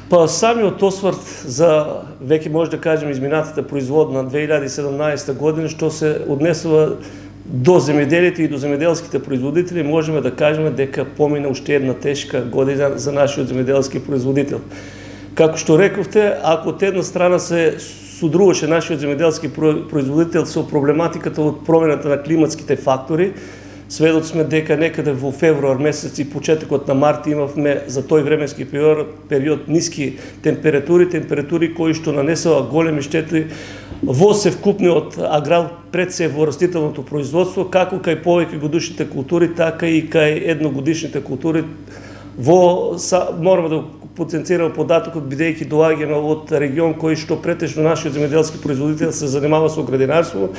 Па самиот осврт за, веќе може да кажем, изминатата производна 2017 година, што се однесува до земеделието и до земеделските производители, можеме да кажеме дека помина уште една тешка година за нашиот земеделски производител. Како што рековте, ако од една страна се судруваше нашиот земеделски производител со проблематиката од промената на климатските фактори, сведоци сме дека некаде во февруар месец и почетокот на март имавме за тој временски период ниски температури кои што нанесува големи штети во севкупниот аграр, пред се во растителното производство, како кај повеќе годишните култури, така и кај едногодишните култури. Мораме да потенцираме податокот, бидејќи доаѓаме од регион кој што претежно нашиот земеделски производител се занимава со градинарство.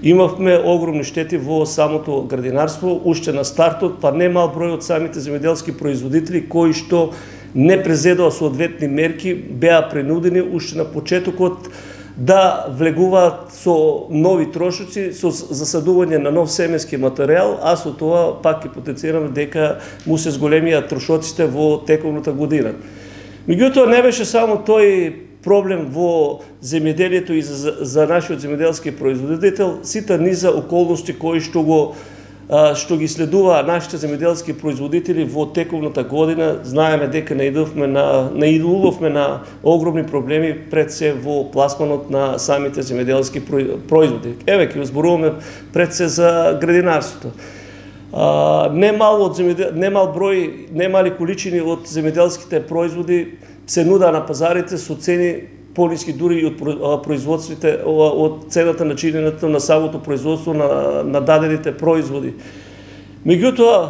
Имавме огромни штети во самото градинарство, уште на стартот, па не мал број од самите земеделски производители кои што не презедоа соодветни мерки, беа принудени уште на почетокот да влегуваат со нови трошоци, со засадување на нов семенски материјал, а со тоа пак ќе потенцираме дека му се зголемија трошоците во тековната година. Меѓутоа не беше само тој проблем во земеделието и за нашиот земеделски производител, сите низа околности кои што ги следува нашите земеделски производители во тековната година. Знаеме дека наидувавме на огромни проблеми пред се во пласманот на самите земеделски производи. Еве ќе зборуваме пред се за градинарството. Немали количини од земеделските производи се нудаа на пазарите со цени пониски дури и од производствите, од цената на чиненото на самото производство на дадените производи. Меѓутоа,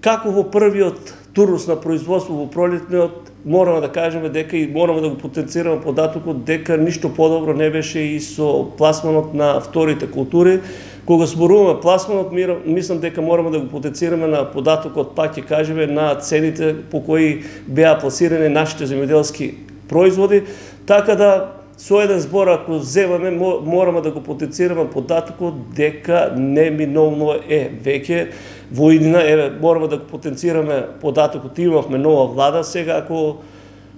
како во првиот турнус на производство во пролетниот, мораме да кажеме дека и мораме да го потенцираме податокот дека ништо подобро не беше и со пласманот на вторите култури. Кога зборуваме пласманот, мислам дека мораме да го потенцираме на податокот, пак ќе кажеме, на цените по кои беа пласирани нашите земеделски производи. Така да, со еден збор, ако земаме, мораме да го потенцираме податокот дека неминовно е веќе во иднина, мораме да го потенцираме податокот. Имавме нова влада, сега ако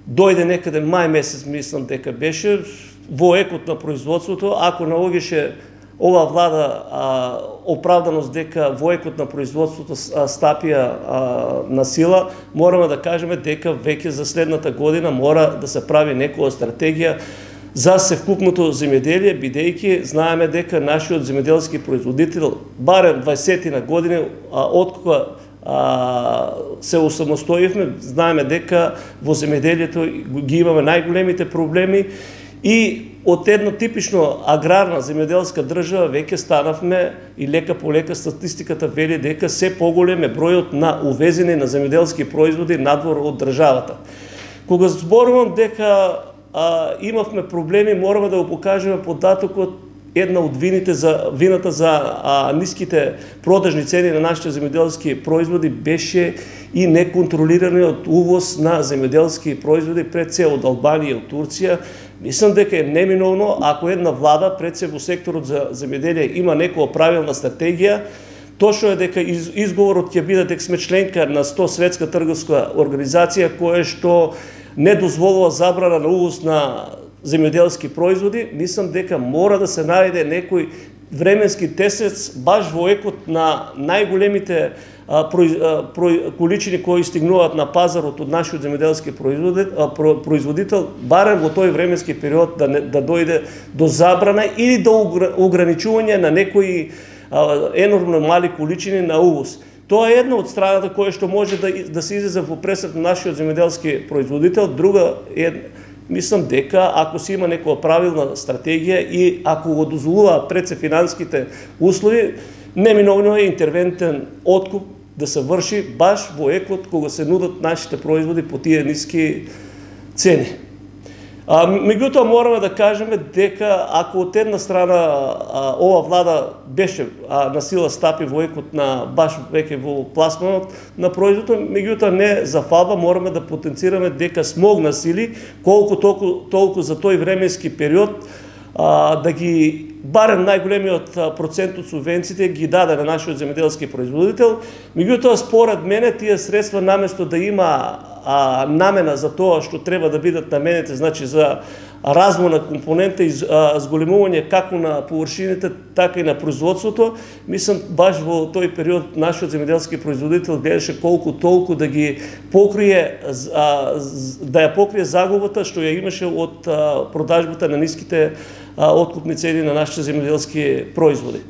дојде некаде мај месец, мислам дека беше, во екот на производството, ако наоѓаше ова влада оправданост дека во екот на производството стапија на сила, мораме да кажеме дека веќе за следната година мора да се прави некоја стратегија за севкупното земеделие, бидејќи знаеме дека нашиот земеделски производител барем 20 години од кога се осамостоивме, знаеме дека во земеделието ги имаме најголемите проблеми и од една типично аграрна земеделска држава веќе станавме и лека по лека статистиката вели дека се поголем е бројот на увезени на земеделски производи надвор од државата. Кога зборувам дека имавме проблеми, мораме да го покажеме податокот. Една од вината за ниските продажни цени на нашите земеделски производи беше и неконтролираниот увоз на земеделски производи пред се од Албанија и од Турција. Мислам дека е неминовно, ако една влада пред се во секторот за земеделие има некоја правилна стратегија, точно е дека изговорот ќе биде дека сме членка на 100 светска трговска организација која што не дозволува забрана на увоз на земеделски производи. Мислам дека мора да се најде некој временски тесец баш во екот на најголемите количини кои стигнуваат на пазарот од нашиот земеделски производител, барем во тој временски период да дојде до забрана или до ограничување на некои енормно мали количини на увоз. Тоа е една од страната која што може да се излезе во пресред на нашиот земеделски производител. Друга е, мислам дека ако се има некоја правилна стратегија и ако го дозволуваат пред се финансиските услови, неминовно е интервентен откуп да се врши баш во екот кога се нудат нашите производи по тие ниски цени. Меѓутоа мораме да кажеме дека ако од една страна ова влада беше на сила стапи во екот на баш веќе во пласманот на производот, меѓутоа не за фалба, мораме да потенцираме дека смогна сили колку толку за тој временски период да ги барем најголемиот процент од субвенциите ги даде на нашиот земеделски производител. Меѓутоа според мене тие средства наместо да има намена за тоа што треба да бидат намените, значи за размона компонента и зголемување како на површините, така и на производството, мислам баш во тој период нашиот земјоделски производител гледаше колку толку да ги покрие, да ја покрие загубата што ја имаше од продажбата на ниските откупни цени на нашите земјоделски производи.